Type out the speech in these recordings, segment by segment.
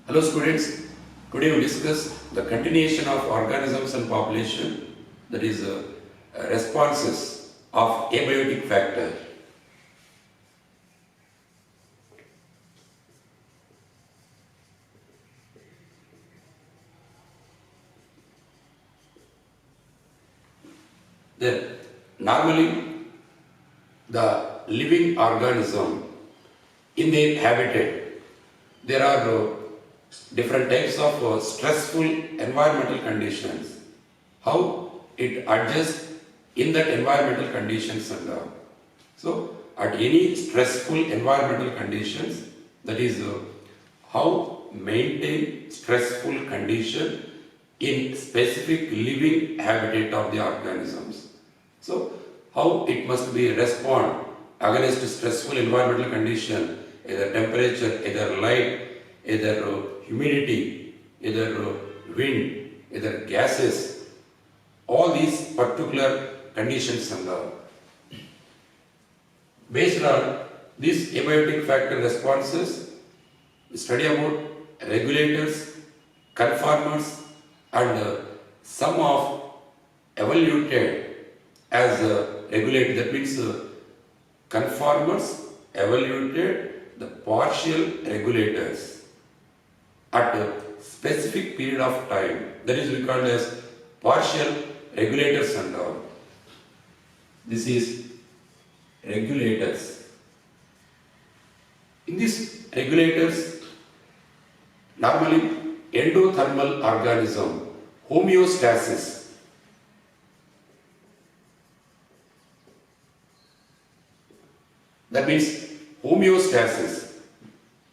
Hello students, today we discuss the continuation of organisms and population, that is responses of abiotic factor. Then normally the living organism in their habitat, there are different types of stressful environmental conditions. How it adjusts in that environmental conditions and so at any stressful environmental conditions, that is how maintain stressful condition in specific living habitat of the organisms. So how it must be respond against stressful environmental condition, either temperature, either light, either humidity, either wind, either gases, all these particular conditions and based on these abiotic factor responses, we study about regulators, conformers, and some of evaluated as regulated. That means conformers evaluated the partial regulators at a specific period of time. That is we call as partial regulators and all. This is regulators. In these regulators, normally endothermal organism, homeostasis. That means homeostasis,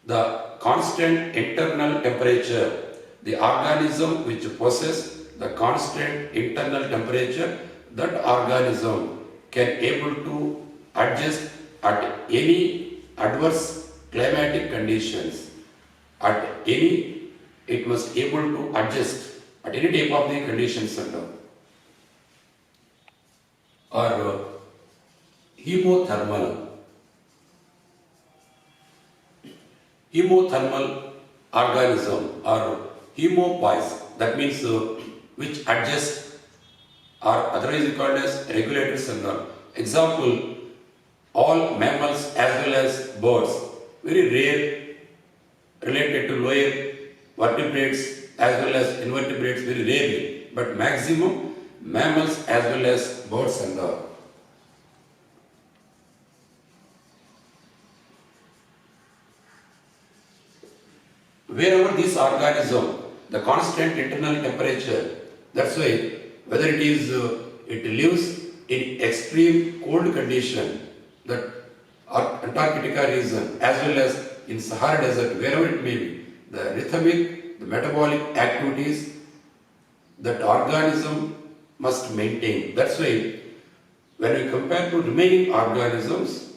the constant internal temperature, the organism which possesses the constant internal temperature, that organism can able to adjust at any adverse climatic conditions. At any, it must able to adjust at any type of the conditions and or hemothermal. Hemothermal organism or hemopoise, that means which adjust or otherwise called as regulators and all. Example, all mammals as well as birds, very rare related to lower vertebrates as well as invertebrates, very rarely, but maximum mammals as well as birds and all. Wherever this organism, the constant internal temperature, that's why whether it is it lives in extreme cold condition, that Antarctica region as well as in Sahara Desert, wherever it may be, the rhythmic, the metabolic activities that organism must maintain. That's why when we compare to remaining organisms,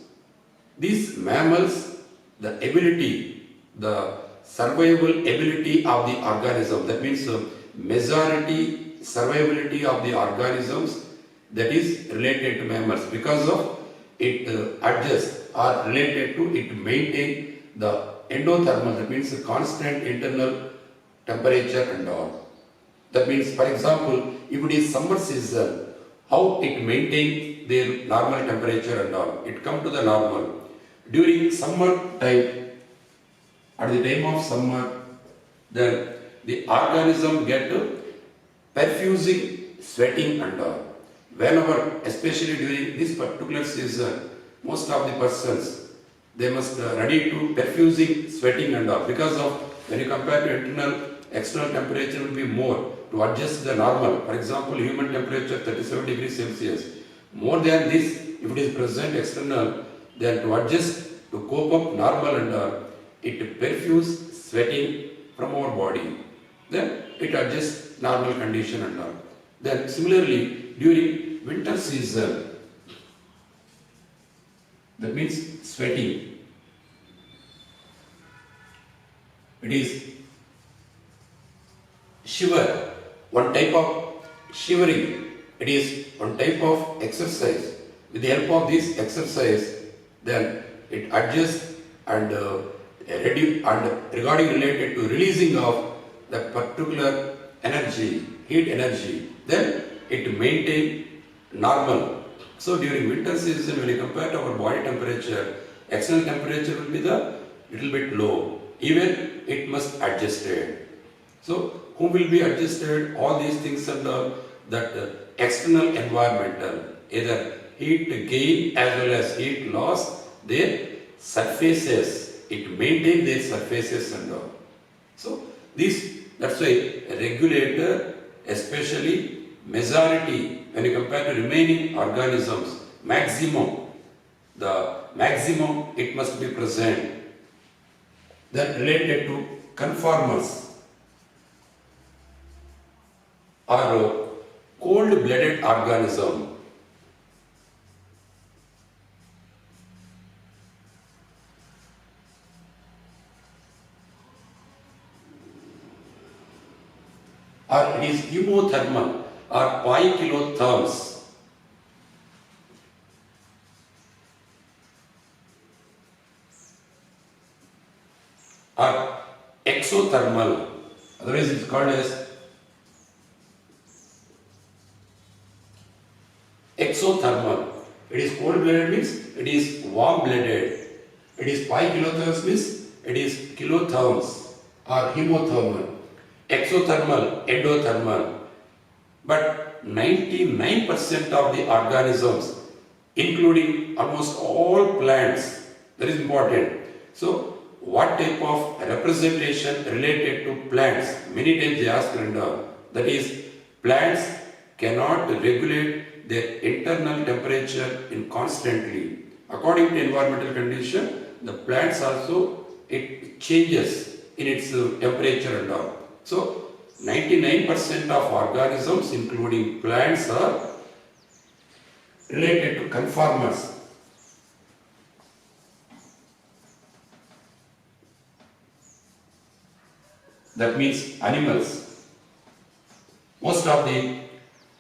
these mammals, the ability, the survival ability of the organism, that means majority survivability of the organisms, that is related to mammals because of it adjusts or related to it maintain the endothermal, that means the constant internal temperature and all. That means, for example, if it is summer season, how it maintains their normal temperature and all, it come to the normal. During summer time, at the time of summer, then the organism get perfusing sweating and all. Whenever, especially during this particular season, most of the persons, they must ready to perfusing sweating and all, because of when you compare to internal, external temperature will be more to adjust the normal. For example, human temperature 37 degrees Celsius. More than this, if it is present external, then to adjust, to cope up normal and all, it perfuse sweating from our body. Then it adjusts normal condition and all. Then similarly, during winter season, that means sweating. It is shiver, one type of shivering. It is one type of exercise. With the help of this exercise, then it adjusts and and regarding related to releasing of the particular energy, heat energy, then it maintain normal. So during winter season, when you compare to our body temperature, external temperature will be the little bit low. Even it must adjusted. So whom will be adjusted? All these things and that external environmental, either heat gain as well as heat loss, their surfaces, it maintain their surfaces and all. So that's why a regulator, especially majority, when you compare to remaining organisms, the maximum it must be present. Then related to conformers or cold-blooded organism. Or it is hemothermal or poikilotherms. Or exothermal, otherwise it is called as exothermal. It is cold-blooded means it is warm-blooded. It is poikilotherms means it is kilotherms or hemothermal. Exothermal, endothermal. But 99% of the organisms, including almost all plants, that is important. So, what type of representation related to plants? Many times they ask Renda, that is, plants cannot regulate their internal temperature in constantly. According to environmental condition, the plants also, it changes in its temperature and all. So, 99% of organisms, including plants, are related to conformers. That means animals. Most of the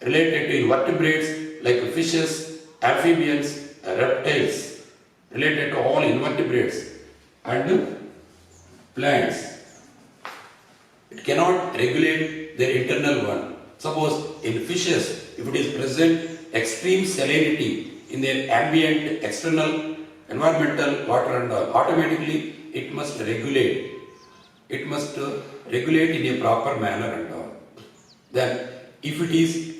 related to invertebrates like fishes, amphibians, reptiles, related to all invertebrates and plants. It cannot regulate their internal one. Suppose in fishes, if it is present extreme salinity in their ambient external environmental water and automatically it must regulate. It must regulate in a proper manner and all. Then if it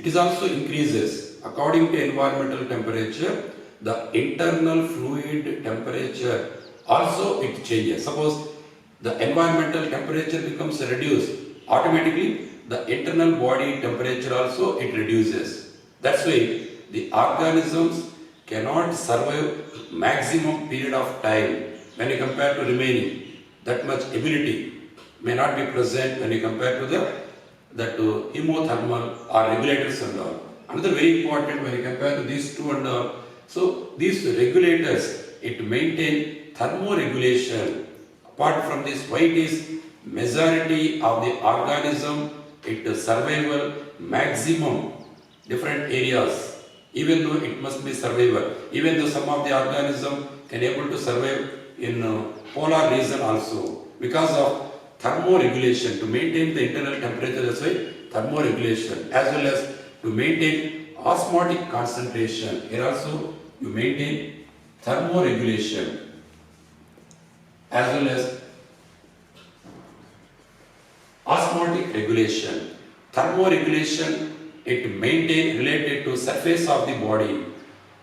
is also increases according to environmental temperature, the internal fluid temperature also it changes. Suppose the environmental temperature becomes reduced, automatically the internal body temperature also it reduces. That's why the organisms cannot survive maximum period of time when you compare to remaining. That much ability may not be present when you compare to that hemothermal or regulators and all. Another very important when you compare to these two and all. So these regulators, it maintain thermoregulation. Apart from this, why it is majority of the organism, it survival maximum different areas. Even though it must be survival, even though some of the organism can able to survive in polar region also because of thermoregulation to maintain the internal temperature. That's why thermoregulation as well as to maintain osmotic concentration. Here also you maintain thermoregulation as well as osmotic regulation. Thermoregulation it maintain related to surface of the body.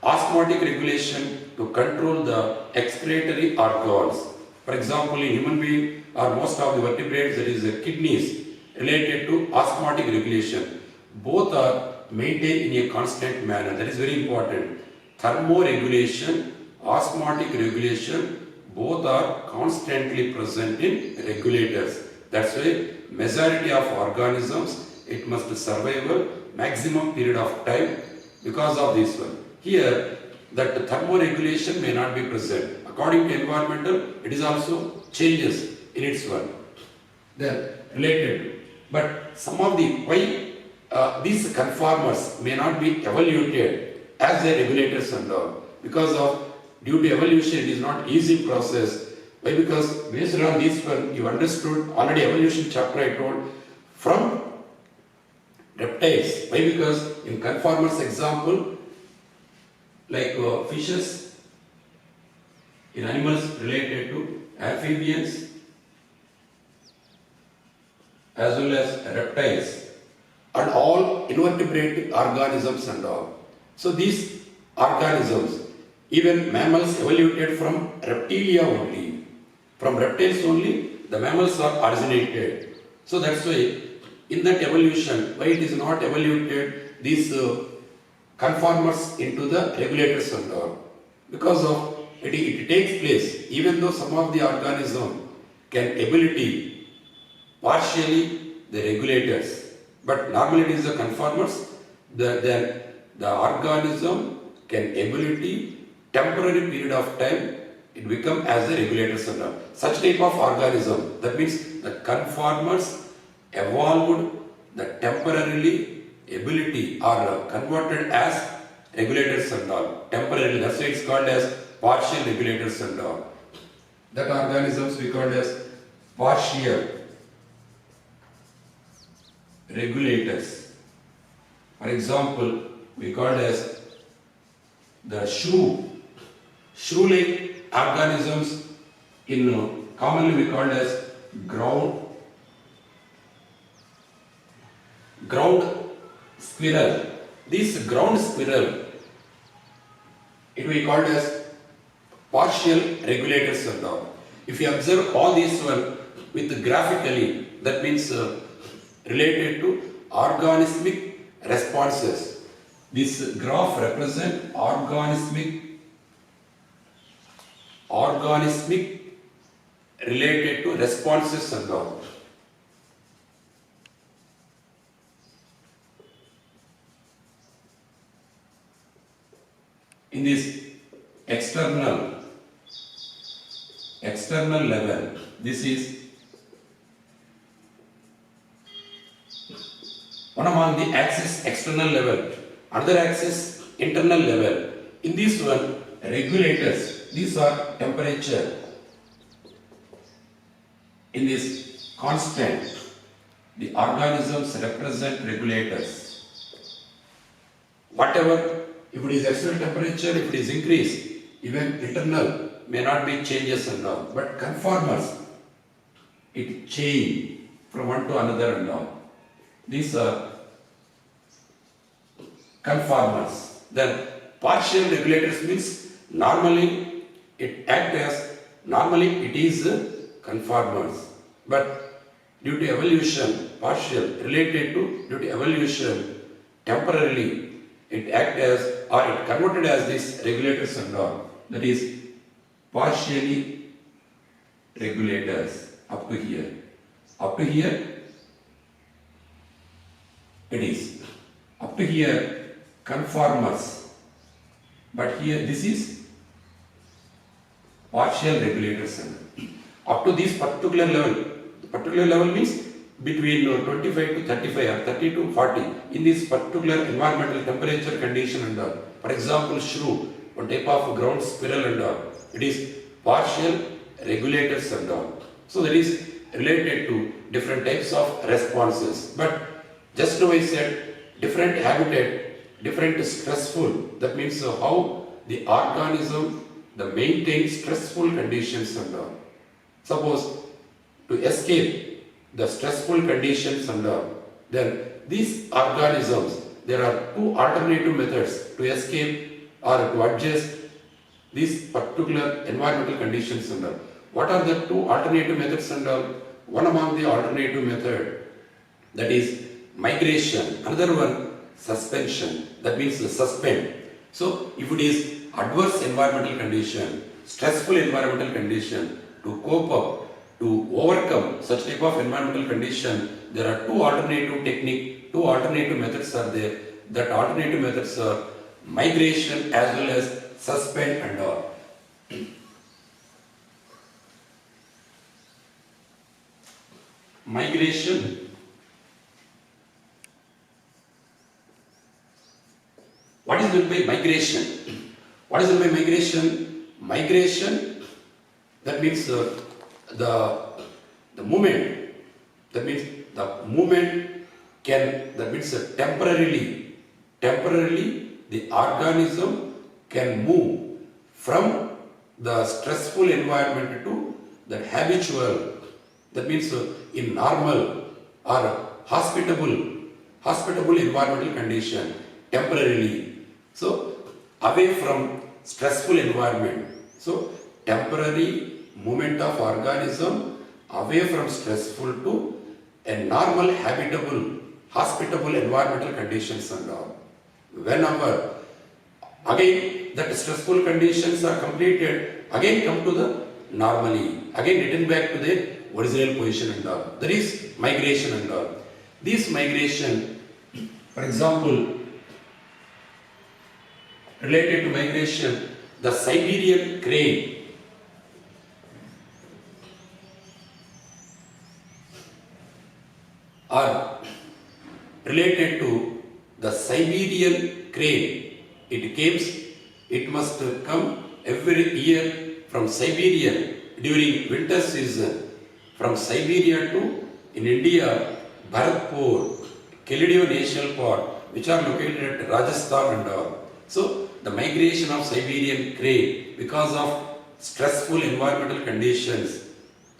Osmotic regulation to control the excretory organs. For example, in human being or most of the vertebrates, there is the kidneys related to osmotic regulation. Both are maintained in a constant manner. That is very important. Thermoregulation, osmotic regulation, both are constantly present in regulators. That's why majority of organisms, it must survive a maximum period of time because of this one. Here, that thermoregulation may not be present. According to environmental, it is also changes in its one. Then related, but some of the why these conformers may not be evaluated as the regulators and all because of due to evolution, it is not easy process. Why? Because based on this one, you understood already evolution chapter I told from reptiles. Why? Because in conformers example, like fishes, in animals related to amphibians as well as reptiles and all invertebrate organisms and all. So these organisms, even mammals evoluted from reptilia only. From reptiles only, the mammals are originated. So that's why in that evolution, why it is not evoluted these conformers into the regulators and all. Because of it takes place, even though some of the organism can ability partially the regulators, but normally it is the conformers, then the organism can ability temporary period of time it become as a regulator center. Such type of organism, that means the conformers evolved the temporarily ability or converted as regulators and all. Temporarily, that's why it's called as partial regulators and all. That organisms we called as partial regulators. For example, we called as the shrew-like organisms in commonly we called as ground squirrel. This ground squirrel, it we called as partial regulators and all. If you observe all these one with graphically, that means related to organismic responses. This graph represent organismic related to responses and all. In this external level, this is one among the axis external level, another axis internal level. In this one, regulators, these are temperature. In this constant, the organisms represent regulators. Whatever, if it is external temperature, if it is increased, even internal may not be changes and all. But conformers, it change from one to another and all. These are conformers. Then partial regulators means normally it acts as, normally it is conformers. But due to evolution, partial related to, due to evolution, temporarily it acts as or it converted as these regulators and all. That is partially regulators up to here. Up to here it is. Up to here conformers. But here this is partial regulators. Up to this particular level means between 25 to 35 or 30 to 40 in this particular environmental temperature condition and all. For example, shrew, one type of ground squirrel and all. It is partial regulators and all. So that is related to different types of responses. But just now I said different habitat, different stressful. That means how the organism maintain stressful conditions and all. Suppose to escape the stressful conditions and all, then these organisms, there are two alternative methods to escape or to adjust these particular environmental conditions and all. What are the two alternative methods and all? One among the alternative method, that is migration. Another one, suspension. That means suspend. So if it is adverse environmental condition, stressful environmental condition, to cope up, to overcome such type of environmental condition, there are two alternative technique, two alternative methods are there. That alternative methods are migration as well as suspend and all. Migration. What is meant by migration? What is meant by migration? Migration, That means the movement, that means the movement can, that means temporarily the organism can move from the stressful environment to the habitual, that means in normal or hospitable environmental condition temporarily. So away from stressful environment. So temporary movement of organism away from stressful to a normal habitable hospitable environmental conditions and all. Whenever again that stressful conditions are completed, again come to the normally, again return back to their original position and all. There is migration and all. This migration, for example, related to migration, the Siberian crane are related to the Siberian crane. It must come every year from Siberia during winter season, from Siberia to in India, Bharatpur, Kelidio National Park, which are located at Rajasthan and all. So the migration of Siberian crane because of stressful environmental conditions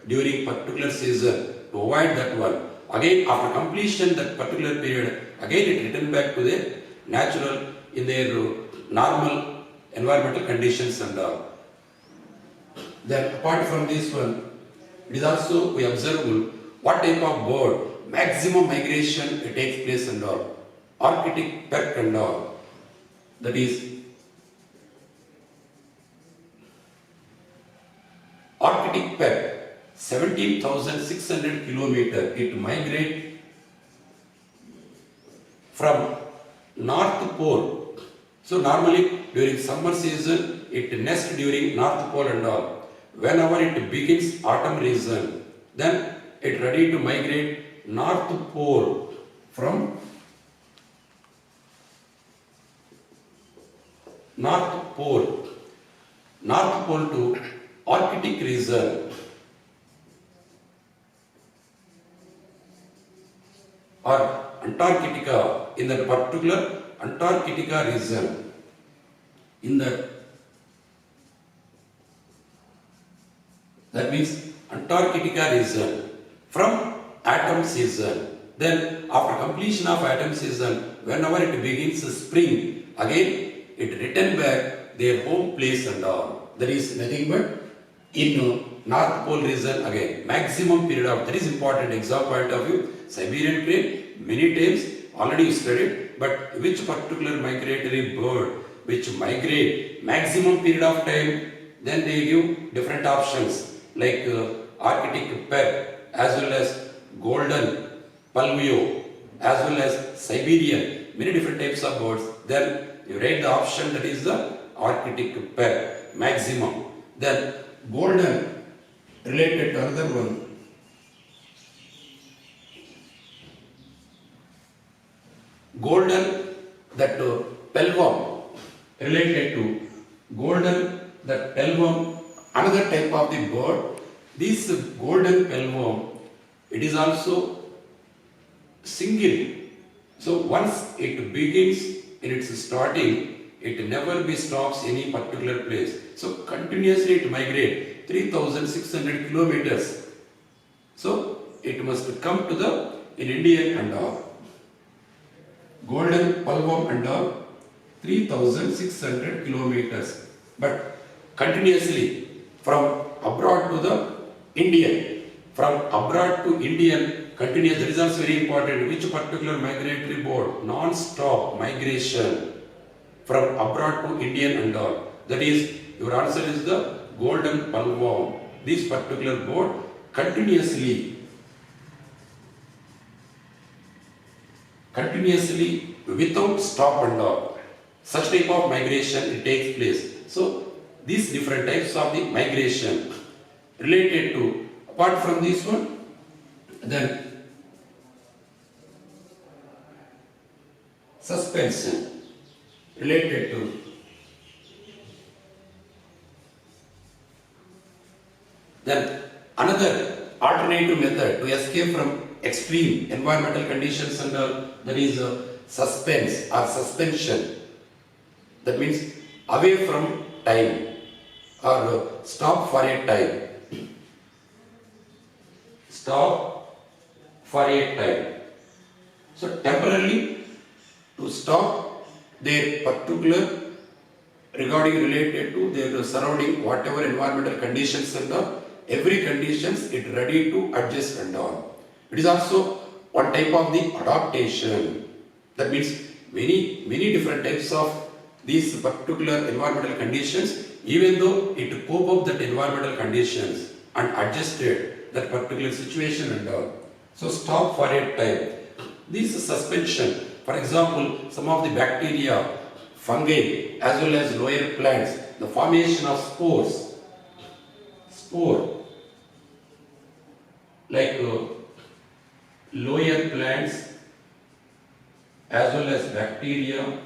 during particular season to avoid that one. Again, after completion that particular period, again it return back to their natural in their normal environmental conditions and all. Then apart from this one, it is also we observe what type of bird maximum migration it takes place and all. Arctic peck and all. That is Arctic peck. 17,600 kilometers. It migrates from North Pole. So normally during summer season it nests during North Pole and all. Whenever it begins autumn season, then it ready to migrate North Pole from North Pole to Arctic region or Antarctica, in that particular Antarctica region, in that means Antarctica region from autumn season. Then after completion of autumn season, whenever it begins spring, again it return back their home place and all. That is nothing but in North Pole region again. Maximum period of, that is important exam point of view. Siberian crane, many times already studied, but which particular migratory bird which migrate maximum period of time, then they give different options like Arctic peck as well as golden palmio as well as Siberian, many different types of birds. Then you write the option that is the Arctic peck maximum. Then golden related to another one. Golden, that pelworm, related to golden, that pelworm, another type of the bird. This golden pelworm, it is also single. So once it begins in its starting, it never be stops any particular place. So continuously it migrates 3,600 kilometers. So it must come to the in India and all. Golden pelworm and all 3,600 kilometers. But continuously from abroad to the Indian, from abroad to Indian, continuous, that is also very important. Which particular migratory bird? Non-stop migration from abroad to Indian and all. That is, your answer is the golden pelworm. This particular bird continuously without stop and all. Such type of migration it takes place. So these different types of the migration related to, apart from this one, then suspension related to Then another alternative method to escape from extreme environmental conditions and that is suspense or suspension. That means away from time or stop for a time. Stop for a time. So temporarily to stop their particular regarding related to their surrounding whatever environmental conditions and every conditions it ready to adjust and all. It is also one type of the adaptation. That means many different types of these particular environmental conditions, even though it cope up that environmental conditions and adjusted that particular situation and all. So stop for a time. This suspension, for example, some of the bacteria, fungi as well as lower plants, the formation of spore, like lower plants as well as bacteria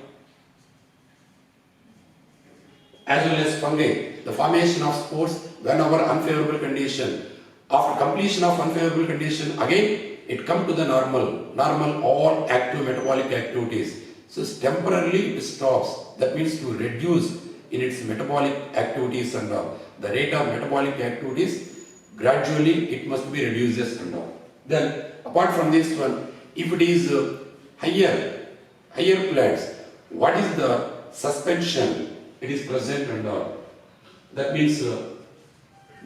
as well as fungi, the formation of spores whenever unfavorable condition. After completion of unfavorable condition, again it come to the normal all active metabolic activities. So temporarily it stops. That means to reduce in its metabolic activities and the rate of metabolic activities gradually it must be reduced and all. Then apart from this one, if it is higher plants, what is the suspension? It is present and all. That means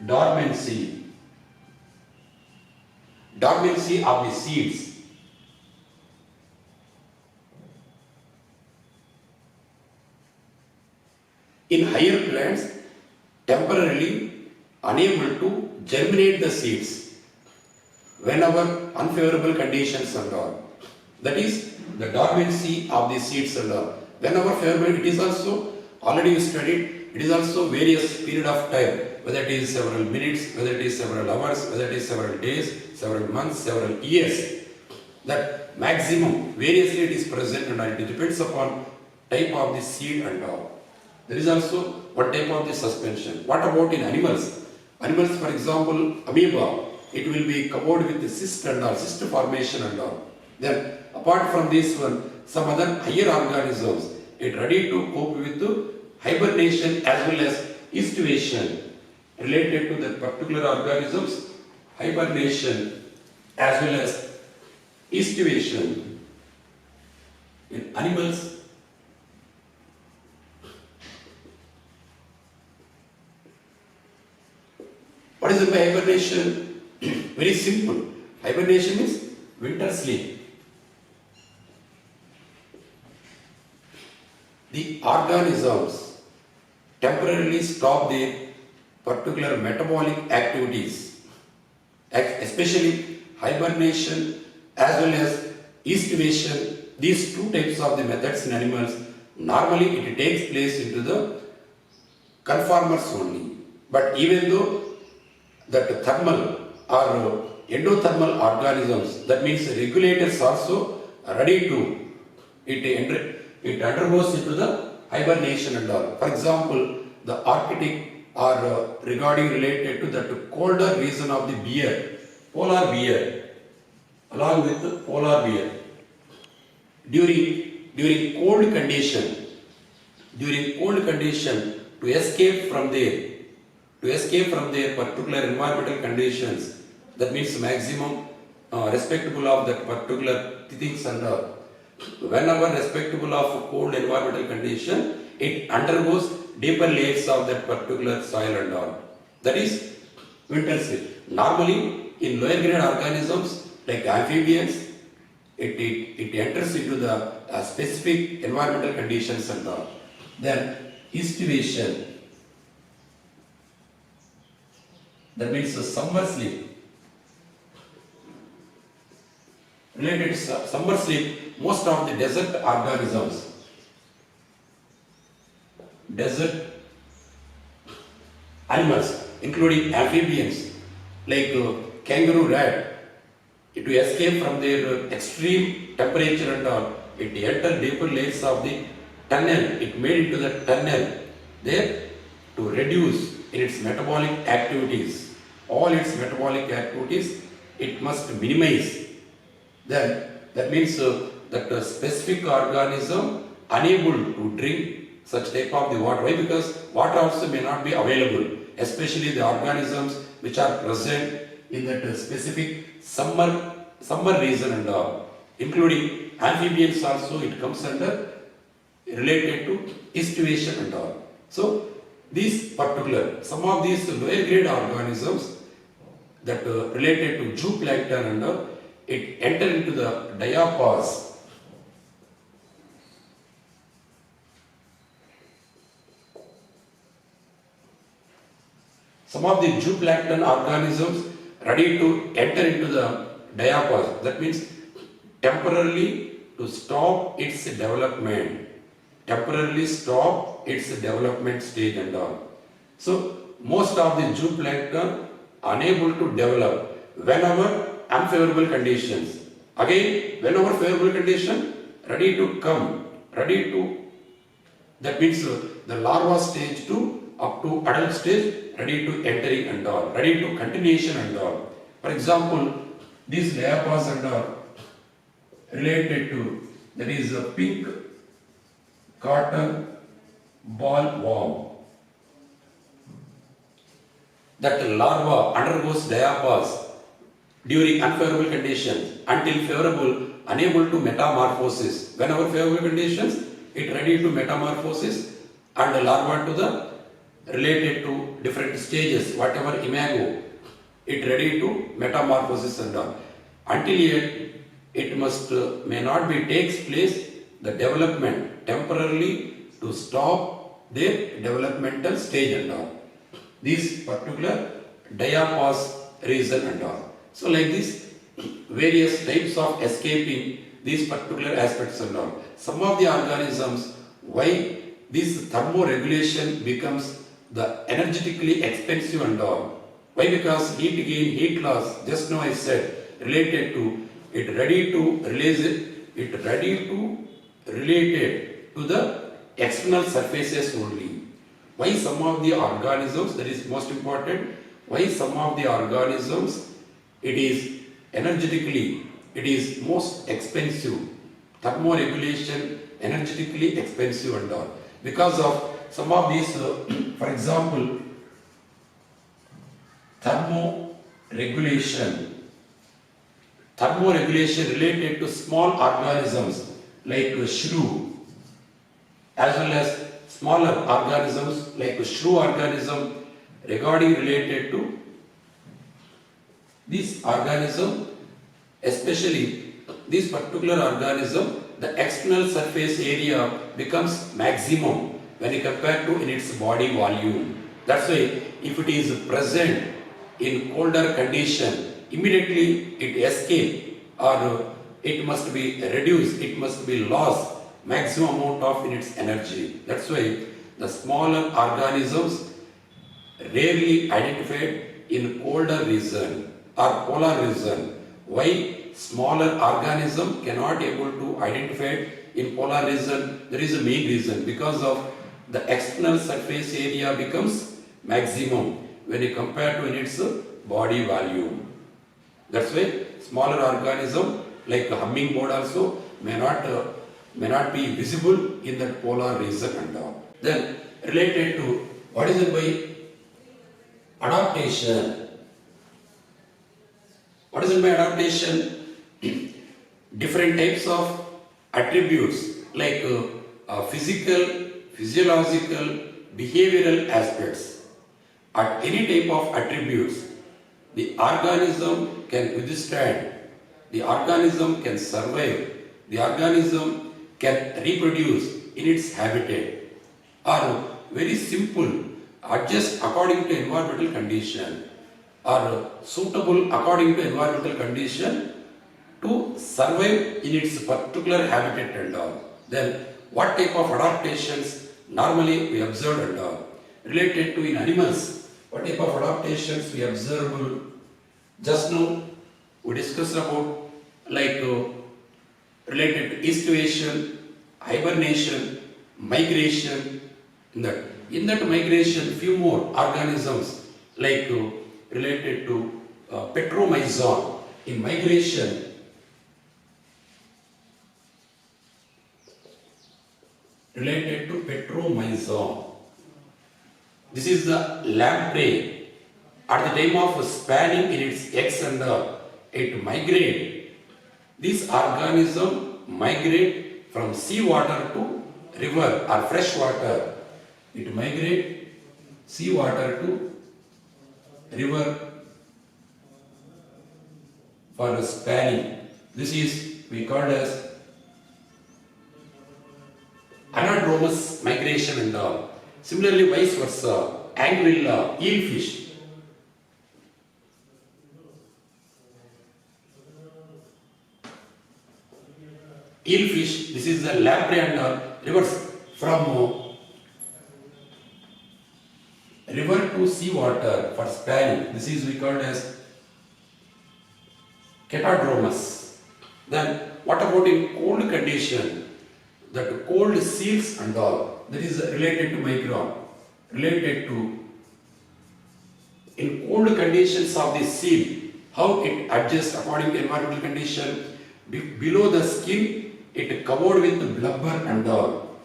dormancy of the seeds. In higher plants, temporarily unable to germinate the seeds whenever unfavorable conditions and all. That is the dormancy of the seeds and all. Whenever favorable, it is also already you studied, it is also various period of time, whether it is several minutes, whether it is several hours, whether it is several days, several months, several years. That maximum variously it is present and it depends upon type of the seed and all. There is also one type of the suspension. What about in animals? Animals, for example, amoeba, it will be covered with the cyst and all, cyst formation and all. Then apart from this one, some other higher organisms, it ready to cope with the hibernation as well as estivation related to the particular organisms, hibernation as well as estivation. In animals, what is the hibernation? Very simple. Hibernation is winter sleep. The organisms temporarily stop their particular metabolic activities, especially hibernation as well as estivation. These two types of the methods in animals, normally it takes place into the conformers only. But even though that thermal or endothermal organisms, that means regulators also are ready to, it undergoes into the hibernation and all. For example, the Arctic or regarding related to that colder region of the bear, polar bear, along with the polar bear. During cold condition, to escape from their particular environmental conditions, that means maximum respectable of that particular things and whenever respectable of cold environmental condition, it undergoes deeper layers of that particular soil and all. That is winter sleep. Normally in lower grade organisms like amphibians, it enters into the specific environmental conditions and all. Then estivation, that means summer sleep. Related to summer sleep, most of the desert organisms, desert animals, including amphibians like kangaroo rat, to escape from their extreme temperature and all, it entered deeper layers of the tunnel, it made into the tunnel there to reduce in its metabolic activities. all its metabolic activities, it must minimize. Then that means that a specific organism unable to drink such type of the water. Why? Because water also may not be available, especially the organisms which are present in that specific summer region and all, including amphibians also it comes under related to estuation and all. So these particular, some of these lower grade organisms that related to zooplankton and all, it enter into the diapause. Some of the zooplankton organisms ready to enter into the diapause. That means temporarily to stop its development. Temporarily stop its development stage and all. So most of the zooplankton unable to develop whenever unfavorable conditions. Again, whenever favorable condition ready to come, ready to, that means the larva stage to up to adult stage ready to entering and all, ready to continuation and all. For example, these diapause and all related to, that is a pink cotton ball worm. That larva undergoes diapause during unfavorable conditions until favorable, unable to metamorphosis. Whenever favorable conditions, it ready to metamorphosis and the larva to the related to different stages, whatever imago, it ready to metamorphosis and all. Until yet, it must may not be takes place the development temporarily to stop their developmental stage and all. These particular diapause reason and all. So like this, various types of escaping these particular aspects and all. Some of the organisms, why this thermoregulation becomes the energetically expensive and all. Why? Because heat gain, heat loss, just now I said, related to it ready to release it ready to related to the external surfaces only. Why some of the organisms, that is most important, why some of the organisms it is energetically, it is most expensive, thermoregulation energetically expensive and all. Because of some of these, for example, thermoregulation related to small organisms like shrew, as well as smaller organisms like shrew organism regarding related to this organism, especially this particular organism, the external surface area becomes maximum when you compare to in its body volume. That's why if it is present in colder condition, immediately it escape or it must be reduced, it must be lost maximum amount of in its energy. That's why the smaller organisms rarely identified in colder region or polar region. Why smaller organism cannot able to identify in polar region? There is a main reason, because of the external surface area becomes maximum when you compare to in its body volume. That's why smaller organism like a hummingbird also may not be visible in that polar region and all. Then related to what is it by adaptation? What is it by adaptation? Different types of attributes like physical, physiological, behavioral aspects. At any type of attributes, the organism can withstand, the organism can survive, the organism can reproduce in its habitat, or very simple, adjust according to environmental condition, or suitable according to environmental condition to survive in its particular habitat and all. Then what type of adaptations normally we observe and all? Related to in animals, what type of adaptations we observe? Just now we discussed about like related to estuation, hibernation, migration. In that migration, few more organisms like related to petromyzon in migration. Related to petromyzon. This is the lamprey. At the time of spawning in its eggs and it migrate. These organisms migrate from seawater to river or fresh water. It migrate seawater to river for spawning. This is we call as anadromous migration and all. Similarly, vice versa, anguilla, eelfish. Eelfish, this is the lamprey and rivers from river to seawater for spawning. This is we called as catadromous. Then what about in cold condition? That cold seals and all, that is related to micron. Related to in cold conditions of the seal, how it adjusts according to environmental condition. Below the skin, it covered with blubber and all.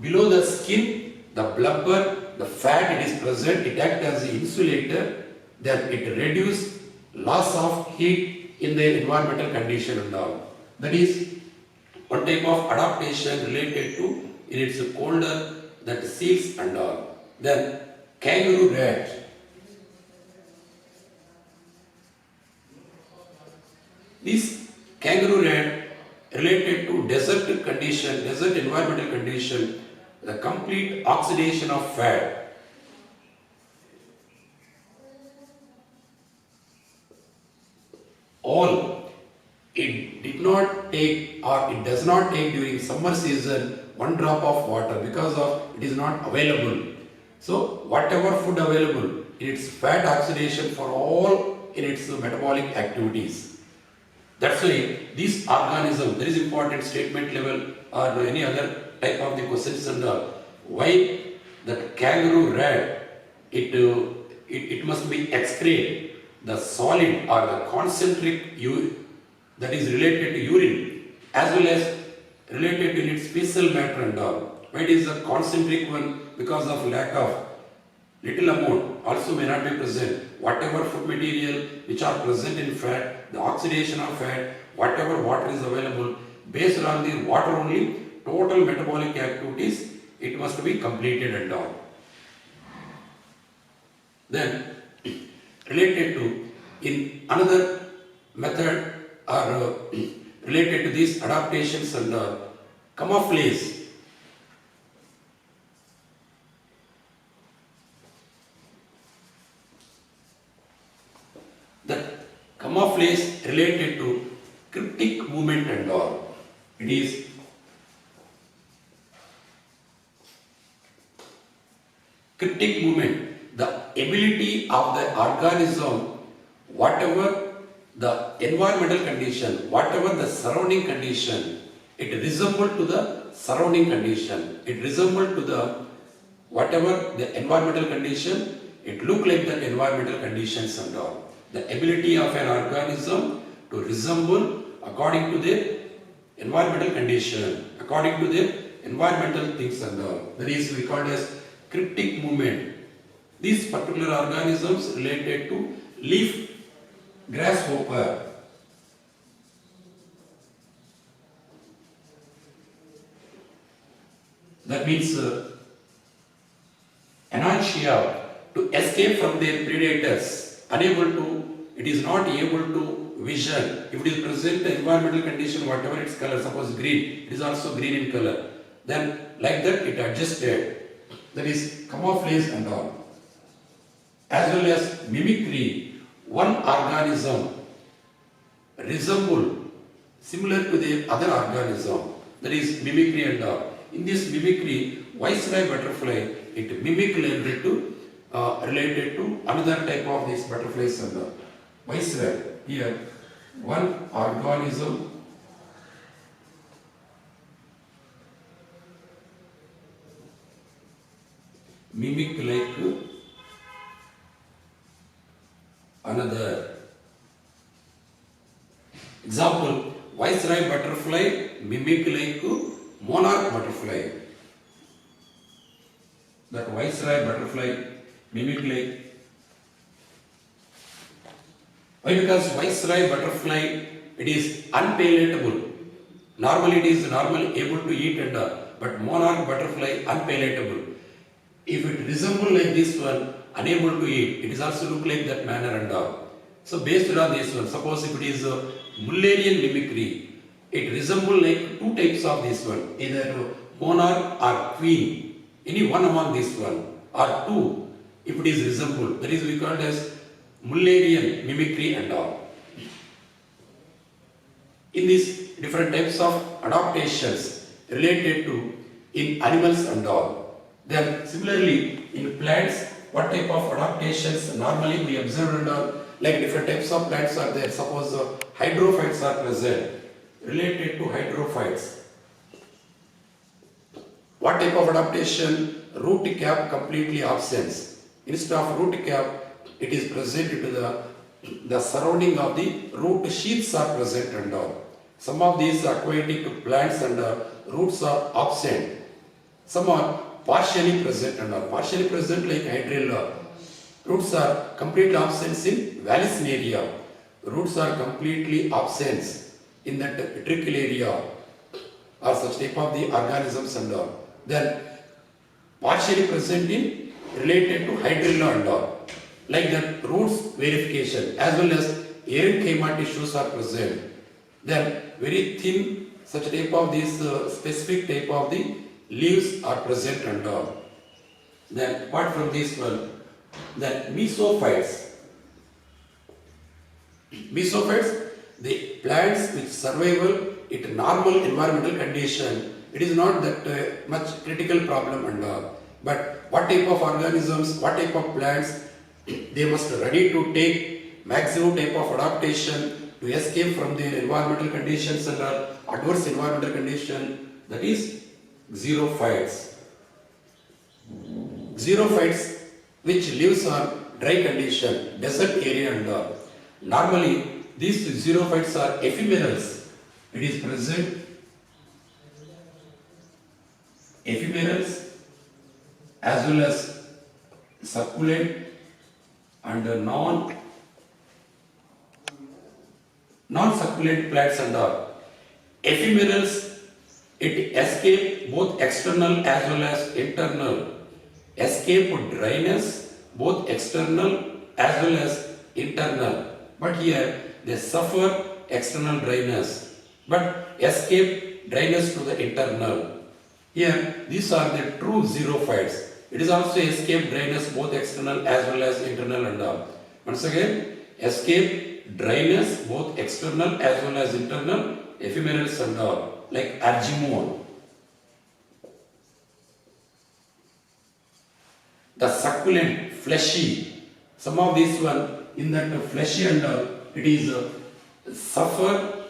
Below the skin, the blubber, the fat it is present, it acts as the insulator, then it reduces loss of heat in the environmental condition and all. That is one type of adaptation related to in its colder that seals and all. Then kangaroo rat. This kangaroo rat related to desert condition, desert environmental condition, the complete oxidation of fat. All it did not take or it does not take during summer season one drop of water because of it is not available. So whatever food available, its fat oxidation for all in its metabolic activities. That's why these organisms, there is important statement level or any other type of the questions and why that kangaroo rat, it must be excrete the solid or the concentric that is related to urine as well as related to its fecal matter and all. Why it is a concentric one? Because of lack of little amount also may not be present. Whatever food material which are present in fat, the oxidation of fat, whatever water is available, based on the water only, total metabolic activities, it must be completed and all. Then, related to, in another method or related to these adaptations and camouflage. The camouflage related to cryptic movement and all. It is cryptic movement, the ability of the organism, whatever the environmental condition, whatever the surrounding condition, it resembles to the surrounding condition. It resembles to the whatever the environmental condition, it look like the environmental conditions and all. The ability of an organism to resemble according to their environmental condition, according to their environmental things and all. That is we call as cryptic movement. These particular organisms related to leaf grasshopper. That means anancia, to escape from their predators, unable to, it is not able to vision. If it is present the environmental condition, whatever its color, suppose green, it is also green in color. Then like that it adjusted. That is camouflage and all. As well as mimicry, one organism resemble similar to the other organism. That is mimicry and all. In this mimicry, viceroy butterfly, it mimic related to another type of these butterflies and all. Viceroy, here one organism mimic like another. Example, viceroy butterfly mimic like monarch butterfly. That viceroy butterfly mimic like. Why? Because viceroy butterfly, it is unpalatable. Normally it is normally able to eat and but monarch butterfly unpalatable. If it resemble like this one, unable to eat, it is also look like that manner and all. So based on this one, suppose if it is a Mullerian mimicry, it resemble like two types of this one, either monarch or queen, any one among this one, or two, if it is resemble, that is we call it as Mullerian mimicry and all. In these different types of adaptations related to in animals and all. Then similarly in plants, what type of adaptations normally we observe and all, like different types of plants are there. Suppose hydrophytes are present. Related to hydrophytes, what type of adaptation? Root cap completely absent. Instead of root cap, it is present to the surrounding of the root sheaths are present and all. Some of these aquatic plants and roots are absent. Some are partially present and all. Partially present like hydrilla. Roots are completely absent in Vallisneria. Roots are completely absent in that petrichal area or such type of the organisms and all. Then partially present in related to hydrilla and all. Like that roots verification as well as erythema tissues are present. Then very thin such type of these specific type of the leaves are present and all. Then apart from this one, then mesophytes. Mesophytes, the plants which survival in normal environmental condition, it is not that much critical problem and all. But what type of organisms, what type of plants, they must ready to take maximum type of adaptation to escape from their environmental conditions and adverse environmental condition, that is xerophytes. Xerophytes which lives on dry condition, desert area and all. Normally these xerophytes are ephemerals. It is present ephemerals as well as succulent and non-succulent plants and all. Ephemerals, it escape both external as well as internal. Escape dryness, both external as well as internal. But here they suffer external dryness, but escape dryness to the internal. Here these are the true xerophytes. It is also escape dryness both external as well as internal and all. Once again, escape dryness both external as well as internal, ephemerals and all, like argemone. The succulent, fleshy, some of these one in that fleshy and all, it is suffer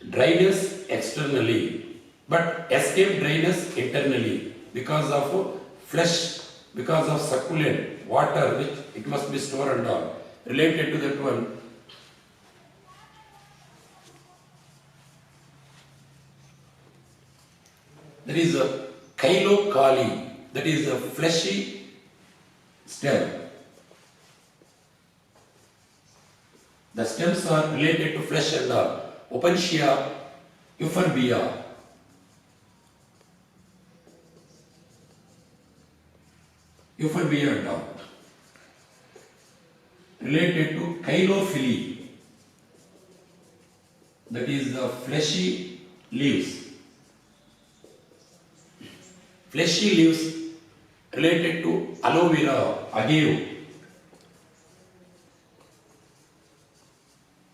dryness externally, but escape dryness internally because of flesh, because of succulent, water which it must be stored and all. Related to that one, there is a chylocali, that is a fleshy stem. The stems are related to flesh and all. Opuntia euphorbia. Euphorbia and all. Related to chylophily. That is the fleshy leaves. Fleshy leaves related to aloe vera, agave.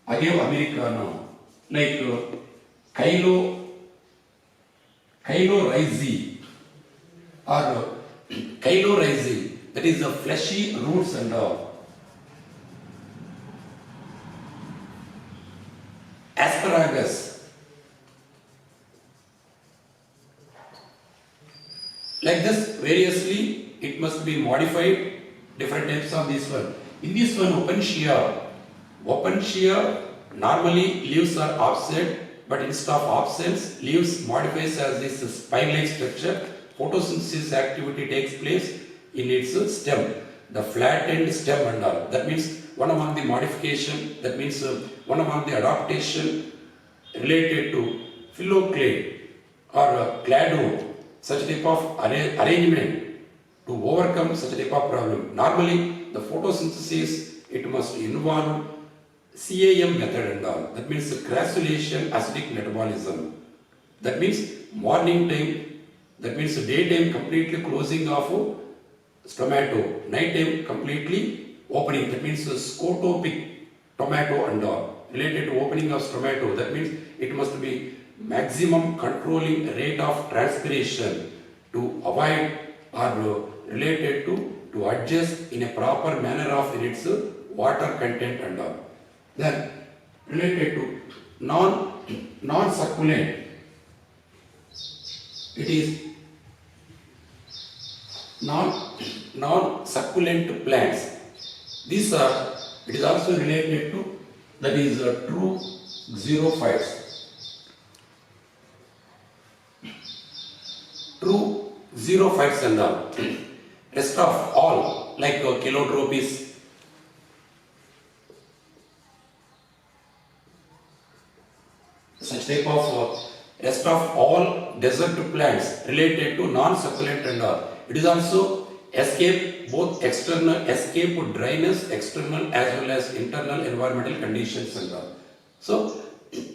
Agave americana, like chylorhizae or chylorhizae, that is the fleshy roots and all. Asparagus, like this variously it must be modified, different types of this one. In this one, open shear normally leaves are offset, but instead of offsets, leaves modifies as this spine-like structure. Photosynthesis activity takes place in its stem, the flattened stem and all. That means one among the modification, that means one among the adaptation related to phylloclade or clado, such type of arrangement to overcome such type of problem. Normally, the photosynthesis, it must involve CAM method and all. That means crassulation acidic metabolism. That means morning time, that means daytime completely closing of stomato, night time completely opening. That means scotopic tomato and all. Related to opening of stomato, that means it must be maximum controlling rate of transpiration to avoid or related to adjust in a proper manner of in its water content and all. Then related to non-succulent, it is non-succulent plants. These are, it is also related to, that is true xerophytes. True xerophytes and all. Rest of all, like Calotropis, such type of rest of all desert plants related to non-succulent and all. It is also escape both external, escape dryness, external as well as internal environmental conditions and all. So,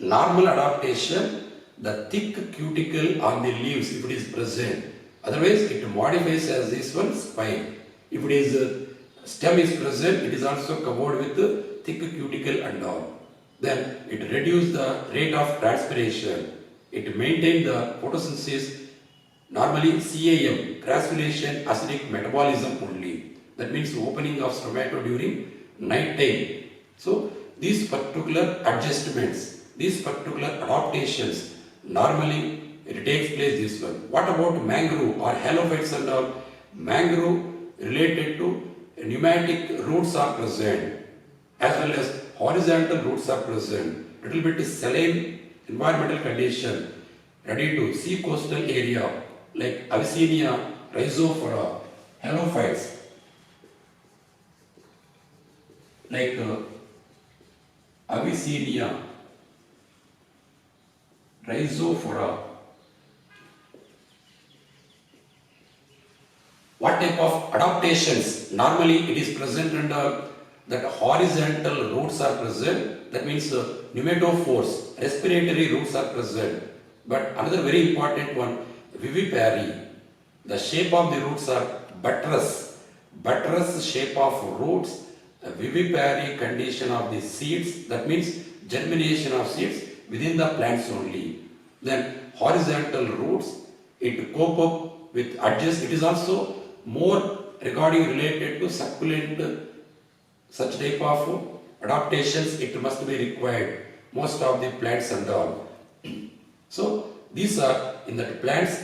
normal adaptation, the thick cuticle on the leaves, if it is present, otherwise it modifies as this one spine. If it is stem is present, it is also covered with the thick cuticle and all. Then it reduces the rate of transpiration. It maintains the photosynthesis. Normally CAM, crassulation acidic metabolism only. That means opening of stomato during night time. So these particular adjustments, these particular adaptations, normally it takes place this one. What about mangrove or halophytes and all? Mangrove related to pneumatic roots are present as well as horizontal roots are present. Little bit saline environmental condition, ready to sea coastal area like Avicennia rhizophora, halophytes like Avicennia rhizophora. What type of adaptations? Normally it is present under that horizontal roots are present. That means pneumatophores, respiratory roots are present. But another very important one, vivipary. The shape of the roots are buttress shape of roots, a vivipary condition of the seeds. That means germination of seeds within the plants only. Then horizontal roots, it cope up with adjust. It is also more regarding related to succulent, such type of adaptations it must be required, most of the plants and all. So these are in the plants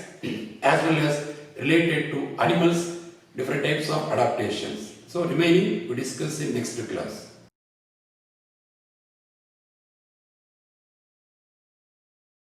as well as related to animals, different types of adaptations. So remaining we discuss in next class.